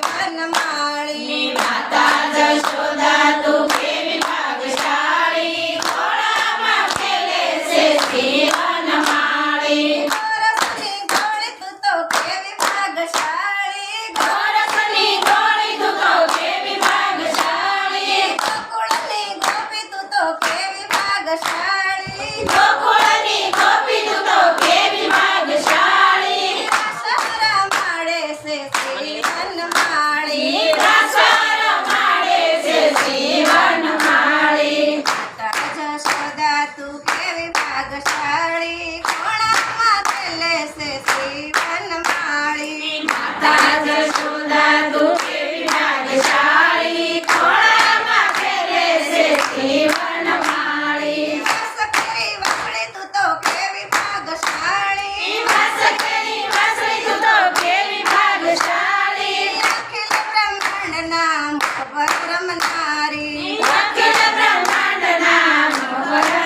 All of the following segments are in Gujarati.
વનમાળી માતા જશોદા તું કેવી ભાગ્યશાળી ખોળામાં ખેલે છે શ્રી વનમાળી ગોરસની ગોળી તું તો કેવી ભાગ્યશાળી ગોરસની ગોળી તું તો કેવી ભાગ્યશાળી ગોકુળની ગોપી તું તો કેવી ભાગ્યશાળી ગોકુળની ગોપી તું તો કેવી ભાગ્યશાળી રાસરા માળે છે શ્રી વનમાળી રાસર માળે છે શ્રી વનમાળી માતા જશોદા તું કેવી ભાગ્યશાળી ખોળામાં ખેલે છે શ્રી વનમાળી માતા જશોદા તું કેવી ભાગ્યશાળી ખોળામાં ખેલે છે શ્રી વનમાળી વાસકરી વાસળી તું તો કેવી ભાગ્યશાળી વાસકરી વાસળી તું તો કેવી ભાગ્યશાળી અખિલ બ્રહ્માંડના મુખબર રમનારી અખિલ બ્રહ્માંડના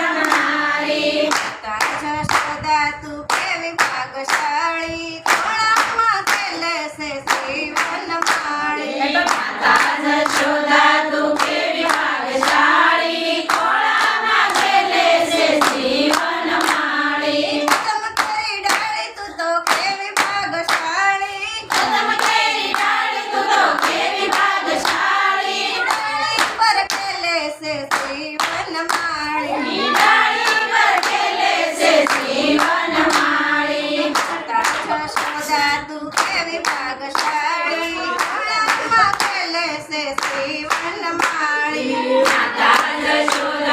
મોહરમનારી માતા જશોદા તું કેવી ભાગ્યશાળી ખોળામાં ખેલે છે શ્રી વનમાળી માતા જશોદા તું કેવી ભાગ્યશાળી ખોળામાં ખેલે છે શ્રી વનમાળી ચમકેરી ડાળી તું તો કેવી ભાગ્યશાળી કદમ કેરી ડાળી તું તો કેવી ભાગ્યશાળી ડાળી પર ખેલે છે શ્રી વનમાળી ડાળી પર ખેલે છે શ્રી વનમાળી માતા જશોદા તું કેવી ભાગ્યશાળી ખોળામાં ખેલે છે શ્રી વનમાળી માતા જશોદા